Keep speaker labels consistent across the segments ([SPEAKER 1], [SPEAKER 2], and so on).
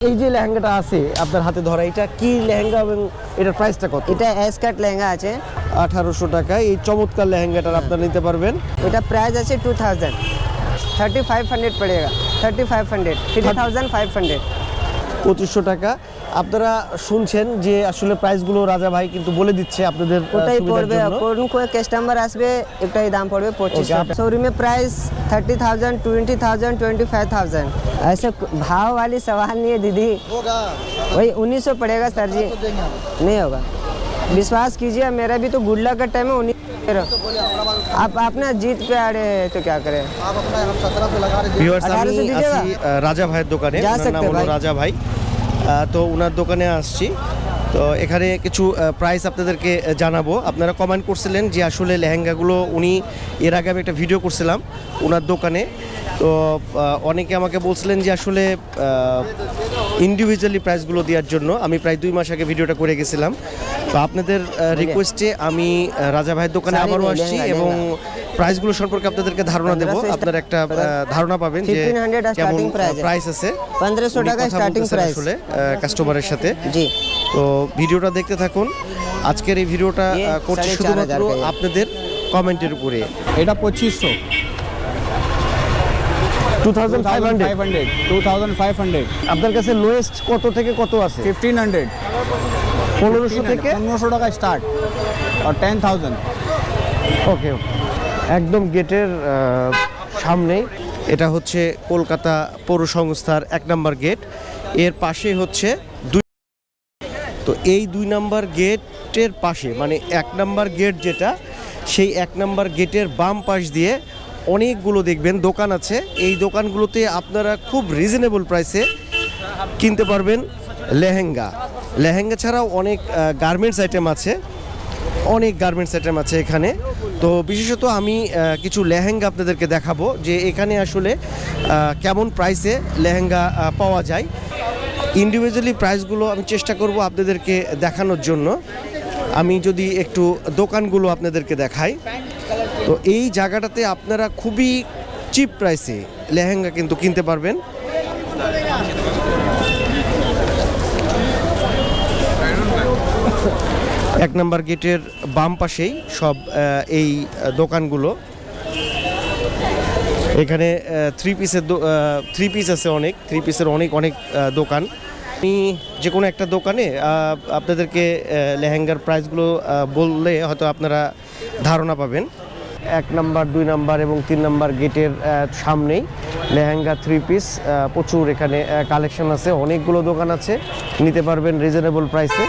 [SPEAKER 1] এই যে লেহেঙ্গাটা আছে আপনার হাতে ধরা, এটা কি লেহেঙ্গা এবং এটার প্রাইসটা কত?
[SPEAKER 2] এটা এস কাট লেহেঙ্গা আছে
[SPEAKER 1] 1800 টাকায় এই চমৎকার লেহেঙ্গাটা আপনারা নিতে পারবেন।
[SPEAKER 2] এটা প্রাইস আছে 2000 3500 पड़ेगा 3500 3500
[SPEAKER 1] 2500 টাকা। আপনারা শুনছেন যে আসলে প্রাইসগুলো রাজা ভাই কিন্তু বলে দিচ্ছে আপনাদের
[SPEAKER 2] ওটাই
[SPEAKER 1] সুবিধার
[SPEAKER 2] পড়বে।
[SPEAKER 1] জন্য।
[SPEAKER 2] কোন কোন কাস্টমার আসবে এটাই দাম পড়বে 2500। शोरूम में प्राइस 30000 20000 25000 ऐसे भाव वाली सवाल नहीं है दीदी। वही 1900 पड़ेगा सर जी, नहीं होगा। विश्वास कीजिए, मेरा भी तो गुडला का टाइम है 19। आप अपना जीत पे आ रहे हैं तो क्या करें।
[SPEAKER 1] ভিউয়ার্স, আমি
[SPEAKER 2] 1800 दीजिएगा।
[SPEAKER 1] আছি রাজা ভাইয়ের দোকানে।
[SPEAKER 2] যা
[SPEAKER 1] ওনার নাম
[SPEAKER 2] सकते
[SPEAKER 1] হলো
[SPEAKER 2] भाई।
[SPEAKER 1] রাজা ভাই। তো ওনার দোকানে আসছি। তো এখানে কিছু প্রাইস আপনাদেরকে জানাবো। আপনারা কমেন্ট করছিলেন যে আসলে লেহেঙ্গাগুলো উনি এর আগে আমি একটা ভিডিও করছিলাম ওনার দোকানে। তো অনেকে আমাকে বলছিলেন যে আসলে ইন্ডিভিজুয়ালি প্রাইসগুলো দেওয়ার জন্য। আমি প্রায় 2 মাস আগে ভিডিওটা করে গেছিলাম। তো আপনাদের রিকোয়েস্টে আমি রাজা ভাইয়ের দোকানে
[SPEAKER 2] সারি
[SPEAKER 1] আবারও
[SPEAKER 2] নেই,
[SPEAKER 1] আসছি
[SPEAKER 2] লেহেঙ্গা,
[SPEAKER 1] এবং
[SPEAKER 2] লেহেঙ্গা।
[SPEAKER 1] প্রাইসগুলো সম্পর্কে আপনাদেরকে ধারণা দেবো।
[SPEAKER 2] 1500
[SPEAKER 1] আপনারা একটা ধারণা পাবেন যে
[SPEAKER 2] 1500
[SPEAKER 1] কেমন
[SPEAKER 2] starting price है।
[SPEAKER 1] প্রাইস আছে।
[SPEAKER 2] 1500 টাকা
[SPEAKER 1] উনি কথা
[SPEAKER 2] স্টার্টিং
[SPEAKER 1] বলতেছেন
[SPEAKER 2] প্রাইস
[SPEAKER 1] আসলে কাস্টমারের সাথে।
[SPEAKER 2] জি।
[SPEAKER 1] তো ভিডিওটা দেখতে থাকুন। আজকের এই ভিডিওটা করছি
[SPEAKER 2] 4500
[SPEAKER 1] শুধুমাত্র
[SPEAKER 2] का ये।
[SPEAKER 1] আপনাদের কমেন্টের উপরে।
[SPEAKER 3] এটা 2500
[SPEAKER 1] 2500
[SPEAKER 3] 2500
[SPEAKER 1] আপনার কাছে লোয়েস্ট কত থেকে কত আছে?
[SPEAKER 3] 1500
[SPEAKER 1] 1500 থেকে
[SPEAKER 3] 1500 টাকা স্টার্ট আর 10000
[SPEAKER 1] ওকে। একদম গেটের সামনেই এটা হচ্ছে কলকাতা পৌর সংস্থার 1 নম্বর গেট। এর পাশেই হচ্ছে 2। তো এই 2 নম্বর গেটের পাশে মানে 1 নম্বর গেট যেটা, সেই 1 নম্বর গেটের বাম পাশ দিয়ে অনেকগুলো দেখবেন দোকান আছে। এই দোকানগুলোতে আপনারা খুব রিজনেবল প্রাইসে কিনতে পারবেন লেহেঙ্গা। লেহেঙ্গা ছাড়াও অনেক গার্মেন্টস আইটেম আছে, অনেক গার্মেন্টস আইটেম আছে এখানে। তো বিশেষত আমি কিছু লেহেঙ্গা আপনাদেরকে দেখাবো যে এখানে আসলে কেমন প্রাইসে লেহেঙ্গা পাওয়া যায়। ইন্ডিভিজুয়ালি প্রাইসগুলো আমি চেষ্টা করব আপনাদেরকে দেখানোর জন্য। আমি যদি একটু দোকানগুলো আপনাদেরকে দেখাই, তো এই জায়গাটাতে আপনারা খুবই চিপ প্রাইসে লেহেঙ্গা কিন্তু কিনতে পারবেন। এক নম্বর গেটের বাম পাশেই সব এই দোকানগুলো। এখানে থ্রি পিস আছে অনেক, 3 পিসের অনেক দোকান। আমি যে কোনো একটা দোকানে আপনাদেরকে লেহেঙ্গার প্রাইসগুলো বললে হয়তো আপনারা ধারণা পাবেন। 1 নম্বর 2 নম্বর এবং 3 নম্বর গেটের সামনেই লেহেঙ্গা 3 পিস প্রচুর এখানে কালেকশন আছে। অনেকগুলো দোকান আছে, নিতে পারবেন রিজনেবল প্রাইসে।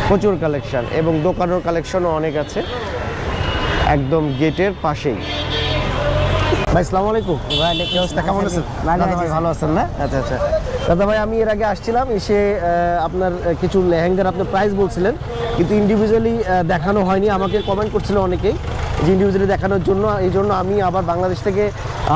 [SPEAKER 1] প্রচুর কালেকশন এবং দোকানের কালেকশনও অনেক আছে একদম গেটের পাশেই। ভাই আসসালামু আলাইকুম।
[SPEAKER 2] ওয়ালাইকুম আসসালাম।
[SPEAKER 1] কেমন আছেন?
[SPEAKER 2] ভালো
[SPEAKER 1] দাদা ভাই
[SPEAKER 2] আছি।
[SPEAKER 1] ভালো আছেন না? আচ্ছা আচ্ছা দাদা ভাই, আমি এর আগে আসছিলাম, এসে আপনার কিছু লেহেঙ্গার আপনি প্রাইস বলছিলেন, কিন্তু ইন্ডিভিজুয়ালি দেখানো হয়নি। আমাকে কমেন্ট করছিল অনেকেই যে ইন্ডিভিজুয়ালি দেখানোর জন্য। এই জন্য আমি আবার বাংলাদেশ থেকে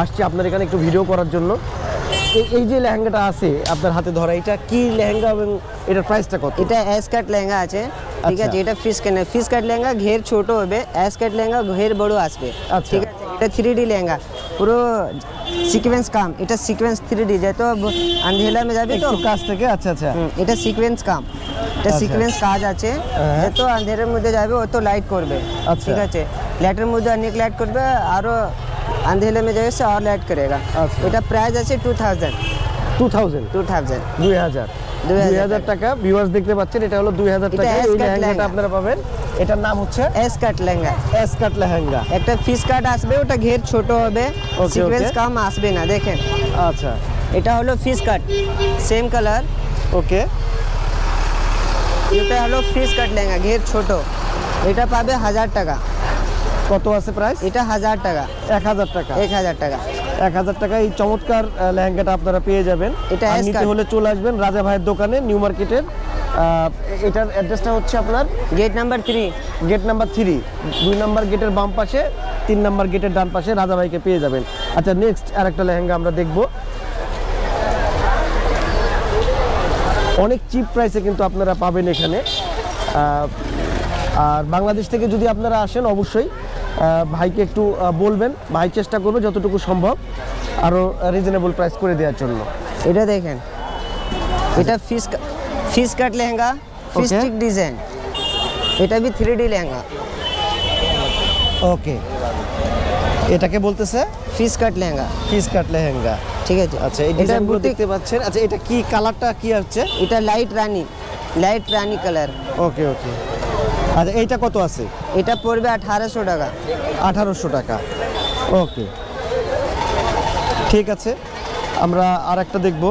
[SPEAKER 1] আসছি আপনার এখানে একটু ভিডিও করার জন্য। এই যে লেহেঙ্গাটা আছে আপনার হাতে ধরা, এটা কি লেহেঙ্গা এবং এটার প্রাইসটা কত?
[SPEAKER 2] এটা এস কাট লেহেঙ্গা আছে, ঠিক আছে। এটা ফিস কাট লেহেঙ্গা ঘের ছোট হবে, এস কাট লেহেঙ্গা ঘের বড় আসবে,
[SPEAKER 1] আচ্ছা।
[SPEAKER 2] ঠিক আছে। এটা 3D লেহেঙ্গা, পুরো সিকোয়েন্স কাম। এটা সিকোয়েন্স 3D যেহেতু আন্ধেলা মে যাবে তো
[SPEAKER 1] একটু কাছ থেকে। আচ্ছা আচ্ছা
[SPEAKER 2] এটা সিকোয়েন্স কাম, এটা
[SPEAKER 1] আচ্ছা।
[SPEAKER 2] সিকোয়েন্স কাজ আছে।
[SPEAKER 1] হ্যাঁ।
[SPEAKER 2] যত আন্ধেরের মধ্যে যাবে অত লাইট করবে,
[SPEAKER 1] আচ্ছা।
[SPEAKER 2] ঠিক আছে। লাইটের মধ্যে অনেক লাইট করবে, আরও আন্ধেলে में जाएगा और लाइट करेगा।
[SPEAKER 1] আচ্ছা।
[SPEAKER 2] এটা প্রাইস আছে 2000
[SPEAKER 1] 2000
[SPEAKER 2] 2000
[SPEAKER 1] টাকা। ভিউয়ার্স দেখতে পাচ্ছেন, এটা হলো 2000
[SPEAKER 2] এটা
[SPEAKER 1] টাকা। এই
[SPEAKER 2] S-cut
[SPEAKER 1] লেহেঙ্গাটা
[SPEAKER 2] লেহেঙ্গা।
[SPEAKER 1] আপনারা পাবেন। এটার নাম হচ্ছে
[SPEAKER 2] এস কাট লেহেঙ্গা।
[SPEAKER 1] এস কাট লেহেঙ্গা।
[SPEAKER 2] একটা ফিস কাট আসবে, ওটা ঘের ছোট হবে,
[SPEAKER 1] Okay,
[SPEAKER 2] সিকোয়েন্স
[SPEAKER 1] okay.
[SPEAKER 2] কাম আসবে না। দেখেন,
[SPEAKER 1] আচ্ছা
[SPEAKER 2] এটা হলো ফিস কাট, সেম কালার।
[SPEAKER 1] ওকে।
[SPEAKER 2] এটা হলো ফিস কাট লেহেঙ্গা ঘের ছোট, এটা পাবে 1000 টাকা।
[SPEAKER 1] কত আছে প্রাইস?
[SPEAKER 2] এটা 1000 টাকা,
[SPEAKER 1] 1000 টাকা।
[SPEAKER 2] 1000 টাকা।
[SPEAKER 1] 1000 টাকা এই চমৎকার লেহেঙ্গাটা আপনারা পেয়ে যাবেন।
[SPEAKER 2] এটা
[SPEAKER 1] আর
[SPEAKER 2] S
[SPEAKER 1] নিতে
[SPEAKER 2] cut।
[SPEAKER 1] হলে চলে আসবেন রাজা ভাইয়ের দোকানে, নিউ মার্কেটের। এটার অ্যাড্রেসটা হচ্ছে আপনার
[SPEAKER 2] গেট নাম্বার 3।
[SPEAKER 1] গেট নাম্বার 3, 2 নম্বর গেটের বাম পাশে, 3 নম্বর গেটের ডান পাশে রাজা ভাইকে পেয়ে যাবেন। আচ্ছা, নেক্সট আরেকটা লেহেঙ্গা আমরা দেখব। অনেক চিপ প্রাইসে কিন্তু আপনারা পাবেন এখানে। আর বাংলাদেশ থেকে যদি আপনারা আসেন অবশ্যই ভাইকে একটু বলবেন, ভাই চেষ্টা করবে যতটুকু সম্ভব আরও রিজনেবল প্রাইস করে দেওয়ার জন্য।
[SPEAKER 2] এটা দেখেন, এটা ফিশ কাট lehenga, fish
[SPEAKER 1] Okay.
[SPEAKER 2] Stick design. এটা भी 3D লেহেঙ্গা,
[SPEAKER 1] ওকে, এটাকে বলতেছে
[SPEAKER 2] ফিশ কাট লেহেঙ্গা,
[SPEAKER 1] পিস কাট লেহেঙ্গা।
[SPEAKER 2] ঠিক আছে।
[SPEAKER 1] আচ্ছা, এই
[SPEAKER 2] এটা
[SPEAKER 1] ডিজাইনগুলো
[SPEAKER 2] বুটিক,
[SPEAKER 1] দেখতে পাচ্ছেন। আচ্ছা, এটা কি কালারটা কি হচ্ছে?
[SPEAKER 2] এটা লাইট রানী কালার।
[SPEAKER 1] ওকে ওকে। আচ্ছা, এইটা কত আছে?
[SPEAKER 2] এটা পড়বে 1800 টাকা।
[SPEAKER 1] 1800 টাকা। ওকে, ঠিক আছে, আমরা আর একটা দেখবো।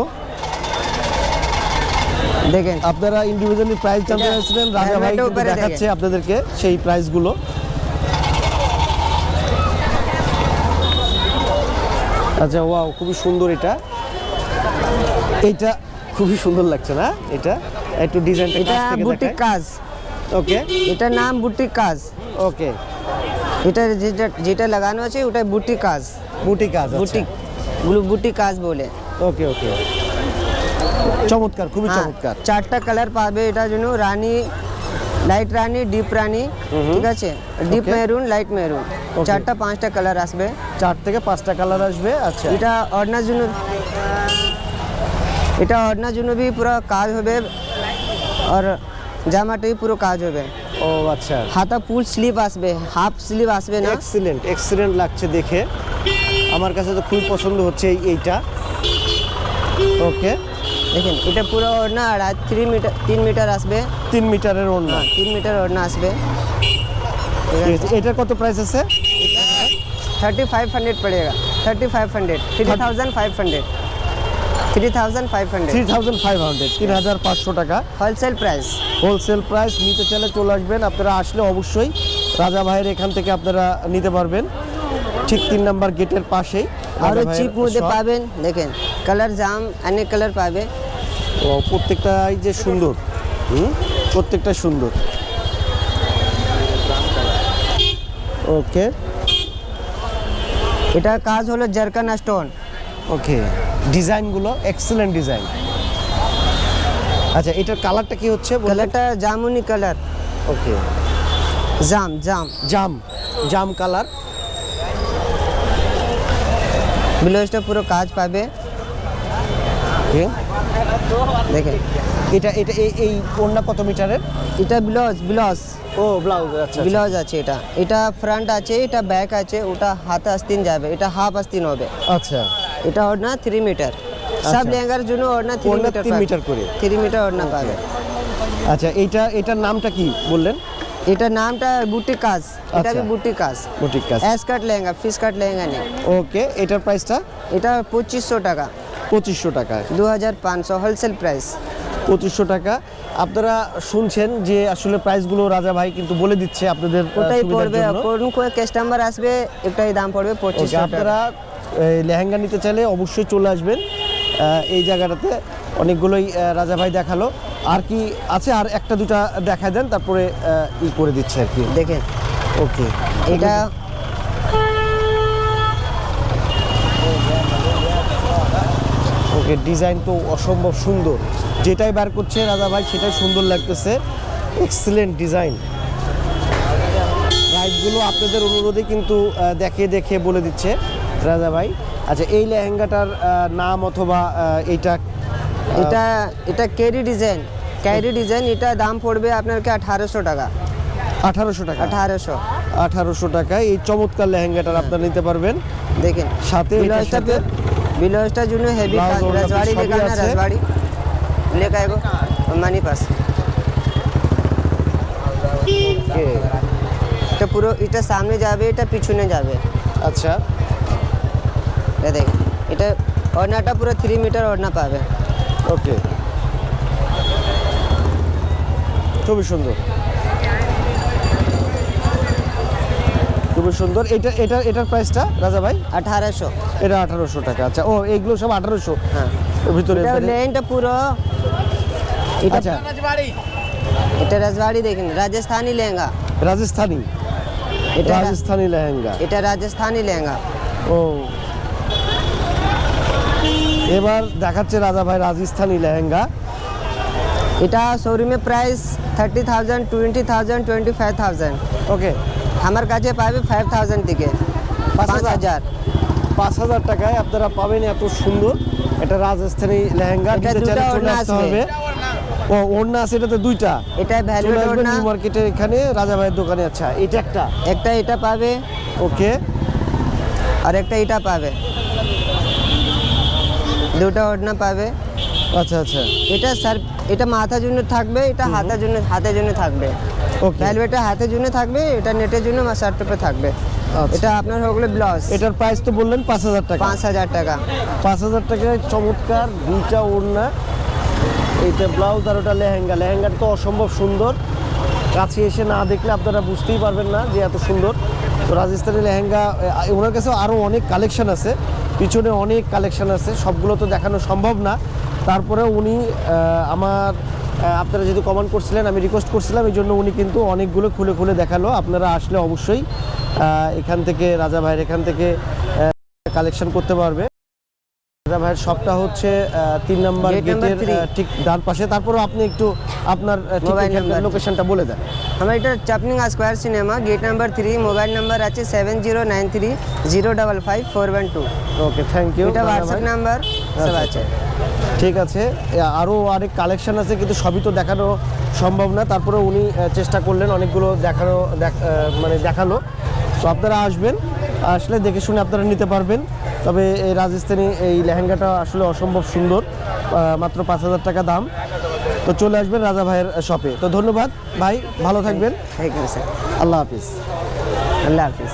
[SPEAKER 2] দেখেন,
[SPEAKER 1] আপনারা ইন্ডিভিজুয়ালি প্রাইস জানতে
[SPEAKER 2] এটা
[SPEAKER 1] চাইছিলেন, রাজা ভাই
[SPEAKER 2] helmet-এর
[SPEAKER 1] কিন্তু
[SPEAKER 2] উপরে
[SPEAKER 1] দেখাচ্ছে আপনাদেরকে সেই প্রাইসগুলো। আচ্ছা, ওয়াও, খুবই সুন্দর এটা। এইটা খুবই সুন্দর লাগছে না? এটা একটু ডিজাইনটা
[SPEAKER 2] এটা
[SPEAKER 1] কাছ থেকে
[SPEAKER 2] বুটিক
[SPEAKER 1] দেখায়।
[SPEAKER 2] কাজ,
[SPEAKER 1] ওকে
[SPEAKER 2] এটা নাম বুটিক কাজ।
[SPEAKER 1] ওকে,
[SPEAKER 2] এটা যেটা লাগানো আছে ওটা বুটিক কাজ,
[SPEAKER 1] বুটিক কাজ,
[SPEAKER 2] বুটিক বুটিক কাজ বলে।
[SPEAKER 1] ওকে ওকে, চমৎকার, খুবই
[SPEAKER 2] হ্যাঁ,
[SPEAKER 1] চমৎকার।
[SPEAKER 2] 4টা কালার পাবে এটার জন্য, রানী, লাইট রানী, ডিপ রানী, ঠিক আছে, deep
[SPEAKER 1] Okay.
[SPEAKER 2] Maroon, light maroon,
[SPEAKER 1] Okay.
[SPEAKER 2] 4টা 5টা কালার আসবে।
[SPEAKER 1] 4 থেকে 5টা কালার আসবে। আচ্ছা,
[SPEAKER 2] এটা ওড়নার জন্য, এটা ওড়নার জন্য भी পুরো কাজ হবে, আর জামাটাই পুরো কাজ হবে।
[SPEAKER 1] ও আচ্ছা,
[SPEAKER 2] হাতা ফুল স্লিভ আসবে, হাফ স্লিভ আসবে না।
[SPEAKER 1] এক্সিলেন্ট এক্সিলেন্ট লাগছে দেখে, আমার কাছে তো খুবই পছন্দ হচ্ছে এইটা। ওকে,
[SPEAKER 2] দেখেন, এটা পুরো ওড়না আর 3 মিটার আসবে।
[SPEAKER 1] 3 মিটারের ওড়না।
[SPEAKER 2] হ্যাঁ, 3 মিটার ওড়না আসবে। ঠিক
[SPEAKER 1] ঠিক
[SPEAKER 2] আছে,
[SPEAKER 1] আছে, এটার কত প্রাইস আছে?
[SPEAKER 2] 3500 पड़ेगा, 3500, 3500, 3500
[SPEAKER 1] 3500 টাকা
[SPEAKER 2] होलसेल प्राइस।
[SPEAKER 1] Wholesale price. নিতে চাইলে চলে আসবেন, আপনারা আসলে অবশ্যই রাজা ভাইয়ের এখান থেকে আপনারা নিতে পারবেন, ঠিক 3 নাম্বার গেটের পাশেই।
[SPEAKER 2] আর
[SPEAKER 1] রাজা ভাইয়ের
[SPEAKER 2] চিপ মধ্যে
[SPEAKER 1] shop।
[SPEAKER 2] পাবেন, দেখেন কালার জাম, অনেক কালার পাবে।
[SPEAKER 1] ও, প্রত্যেকটাই যে সুন্দর, প্রত্যেকটা সুন্দর। ওকে
[SPEAKER 2] এটা কাজ হলো জারকান স্টোন।
[SPEAKER 1] ওকে, ডিজাইনগুলো এক্সেলেন্ট ডিজাইন। আচ্ছা, এটার কালারটা কি হচ্ছে বললেন?
[SPEAKER 2] কালারটা জামুনি কালার,
[SPEAKER 1] ওকে,
[SPEAKER 2] জাম জাম
[SPEAKER 1] জাম জাম কালার।
[SPEAKER 2] ব্লাউজটা পুরো কাজ পাবে,
[SPEAKER 1] ওকে,
[SPEAKER 2] দেখেন।
[SPEAKER 1] এটা এটা এই ওড়না কত মিটারের?
[SPEAKER 2] এটা ব্লাউজ
[SPEAKER 1] ও, ব্লাউজ। আচ্ছা,
[SPEAKER 2] ব্লাউজ আছে, এটা ফ্রন্ট আছে, এটা ব্যাক আছে, ওটা হাতে আস্তিন যাবে, এটা হাফ আস্তিন হবে।
[SPEAKER 1] আচ্ছা,
[SPEAKER 2] এটা ওড়না 3 মিটার, সব
[SPEAKER 1] আচ্ছা।
[SPEAKER 2] লেহেঙ্গার জন্য ওড়না 3
[SPEAKER 1] ওড়না
[SPEAKER 2] মিটার
[SPEAKER 1] 3 মিটার করে।
[SPEAKER 2] 3 মিটার ওড়না পাবে।
[SPEAKER 1] আচ্ছা, এটার নামটা কি বললেন?
[SPEAKER 2] এটা নামটা বুটিক কাজ, এটা
[SPEAKER 1] আচ্ছা।
[SPEAKER 2] भी বুটিক কাজ।
[SPEAKER 1] বুটিক কাজ।
[SPEAKER 2] এস কাট লেহেঙ্গা, ফিশ কাট লেহেঙ্গা নেই।
[SPEAKER 1] ওকে, এটার প্রাইসটা
[SPEAKER 2] এটা 2500 টাকা,
[SPEAKER 1] 2500 টাকা।
[SPEAKER 2] 2500 হোলসেল প্রাইস।
[SPEAKER 1] 2500 টাকা। আপনারা শুনছেন যে আসলে প্রাইসগুলো রাজা ভাই কিন্তু বলে দিচ্ছে আপনাদের
[SPEAKER 2] ওটাই
[SPEAKER 1] সুবিধার
[SPEAKER 2] পড়বে,
[SPEAKER 1] জন্য।
[SPEAKER 2] কোন কোন কাস্টমার আসবে একটাই দাম পড়বে
[SPEAKER 1] ওকে,
[SPEAKER 2] 2500 টাকা।
[SPEAKER 1] আপনারা লেহেঙ্গা নিতে চাইলে অবশ্যই চলে আসবেন এই জায়গাটাতে। অনেকগুলোই রাজা ভাই দেখালো, আর কি আছে? আর একটা দুটা দেখায় দেন, তারপরে ই করে দিচ্ছে আর কি।
[SPEAKER 2] দেখেন,
[SPEAKER 1] ওকে,
[SPEAKER 2] এটা
[SPEAKER 1] ওকে, ডিজাইন তো অসম্ভব সুন্দর, যেটাই বার করছে রাজা ভাই সেটাই সুন্দর লাগতেছে। Excellent design. প্রাইসগুলো আপনাদের অনুরোধে কিন্তু দেখে দেখে বলে দিচ্ছে রাজা ভাই। আচ্ছা, এই লেহেঙ্গাটার নাম অথবা এইটা
[SPEAKER 2] এটা এটা ক্যারি ডিজাইন, এটা দাম পড়বে আপনাকে 1800 টাকা।
[SPEAKER 1] 1800 টাকা।
[SPEAKER 2] 1800
[SPEAKER 1] টাকায় এই চমৎকার লেহেঙ্গাটার আপনারা নিতে পারবেন।
[SPEAKER 2] দেখেন,
[SPEAKER 1] সাথে এটার সাথে
[SPEAKER 2] ব্লাউজটার জন্য হেভি
[SPEAKER 1] ব্লাউজ
[SPEAKER 2] কাজ,
[SPEAKER 1] ওড়না
[SPEAKER 2] রাজবাড়ি
[SPEAKER 1] সবই
[SPEAKER 2] লেখা না,
[SPEAKER 1] আছে।
[SPEAKER 2] রাজবাড়ি লেখা এগো মানি পাস।
[SPEAKER 1] ওকে,
[SPEAKER 2] এটা পুরো, এটা সামনে যাবে, এটা পিছনে যাবে।
[SPEAKER 1] আচ্ছা,
[SPEAKER 2] এটা দেখেন, এটা ওড়নাটা পুরো 3 মিটার ওড়না পাবে।
[SPEAKER 1] ওকে, খুবই সুন্দর, খুবই সুন্দর। এটার প্রাইসটা রাজা ভাই?
[SPEAKER 2] 1800।
[SPEAKER 1] এটা 1800 টাকা। আচ্ছা, ও, এইগুলো সব 1800
[SPEAKER 2] হ্যাঁ,
[SPEAKER 1] এর ভিতরে?
[SPEAKER 2] এটা লেনটা পুরো, এটা
[SPEAKER 1] আচ্ছা,
[SPEAKER 2] এটা রাজবাড়ি, দেখেন রাজস্থানি লেহেঙ্গা,
[SPEAKER 1] রাজস্থানি,
[SPEAKER 2] এটা
[SPEAKER 1] রাজস্থানি লেহেঙ্গা।
[SPEAKER 2] এটা রাজস্থানি লেহেঙ্গা।
[SPEAKER 1] ও, এবার দেখাচ্ছে রাজা ভাই রাজস্থানি লেহেঙ্গা।
[SPEAKER 2] এটা শোরুমে প্রাইস 30,000, 20,000, 25,000।
[SPEAKER 1] ওকে,
[SPEAKER 2] আমার কাছে পাবে 5000 থেকে 5000।
[SPEAKER 1] 5000 টাকায় আপনারা পাবেন এত সুন্দর এটা রাজস্থানি লেহেঙ্গা
[SPEAKER 2] এটা
[SPEAKER 1] নিতে চাইলে
[SPEAKER 2] দুটা
[SPEAKER 1] চলে
[SPEAKER 2] ওড়না
[SPEAKER 1] আসতে
[SPEAKER 2] আসবে।
[SPEAKER 1] হবে। ও ওড়না আছে এটাতে দুইটা।
[SPEAKER 2] এটা
[SPEAKER 1] চলে
[SPEAKER 2] ভ্যালভেট
[SPEAKER 1] আসবেন
[SPEAKER 2] ওড়না,
[SPEAKER 1] নিউ মার্কেটের এখানে রাজা ভাইয়ের দোকানে। আচ্ছা এটা একটা,
[SPEAKER 2] একটা এটা পাবে
[SPEAKER 1] ওকে
[SPEAKER 2] আর একটা এটা পাবে, দুটো ওড়না পাবে।
[SPEAKER 1] আচ্ছা আচ্ছা
[SPEAKER 2] এটা স্যার এটা মাথার জন্য থাকবে, এটা হাতের জন্য থাকবে।
[SPEAKER 1] ওকে।
[SPEAKER 2] ভ্যালভেটটা হাতের জন্য থাকবে, এটা নেটের জন্য বা শার্ট টপে থাকবে।
[SPEAKER 1] আচ্ছা।
[SPEAKER 2] এটা আপনার হয়ে গেলো ব্লাউজ,
[SPEAKER 1] এটার প্রাইস তো বললেন 5,000 টাকা।
[SPEAKER 2] 5,000 টাকা।
[SPEAKER 1] 5,000 টাকায় চমৎকার দুইটা ওড়না, এইটা ব্লাউজ আর ওটা লেহেঙ্গা। লেহেঙ্গাটা তো অসম্ভব সুন্দর, কাছে এসে না দেখলে আপনারা বুঝতেই পারবেন না যে এত সুন্দর। তো রাজস্থানি লেহেঙ্গা ওনার কাছে আরও অনেক কালেকশন আছে, পিছনে অনেক কালেকশন আছে, সবগুলো তো দেখানো সম্ভব না। তারপরে উনি আপনারা যেহেতু কমেন্ট করছিলেন, আমি রিকোয়েস্ট করছিলাম, এই জন্য উনি কিন্তু অনেকগুলো খুলে খুলে দেখালো। আপনারা আসলে অবশ্যই এখান থেকে রাজা ভাইয়ের এখান থেকে কালেকশন করতে পারবে। রাজা ভাইয়ের শপটা হচ্ছে 3 নম্বর
[SPEAKER 2] Gate number
[SPEAKER 1] গেটের
[SPEAKER 2] 3
[SPEAKER 1] ঠিক ডান পাশে। তারপরও আপনি একটু আপনার
[SPEAKER 2] Mobile number।
[SPEAKER 1] লোকেশনটা বলে দেন।
[SPEAKER 2] আমার এটা চাপনিং square cinema, gate number 3, mobile number আছে 7093055412।
[SPEAKER 1] Okay, thank you.
[SPEAKER 2] এটা হোয়াটসঅ্যাপ নাম্বার সব আছে।
[SPEAKER 1] ঠিক আছে, আরও অনেক কালেকশন আছে কিন্তু সবই তো দেখানো সম্ভব না। তারপরে উনি চেষ্টা করলেন অনেকগুলো দেখালো। তো আপনারা আসবেন, আসলে দেখে শুনে আপনারা নিতে পারবেন। তবে এই রাজস্থানি এই লেহেঙ্গাটা আসলে অসম্ভব সুন্দর, মাত্র 5,000 টাকা দাম। তো চলে আসবেন রাজা ভাইয়ের শপে। তো ধন্যবাদ ভাই, ভালো থাকবেন।
[SPEAKER 2] ঠিক আছে স্যার,
[SPEAKER 1] আল্লাহ হাফিজ।
[SPEAKER 2] আল্লাহ হাফিজ।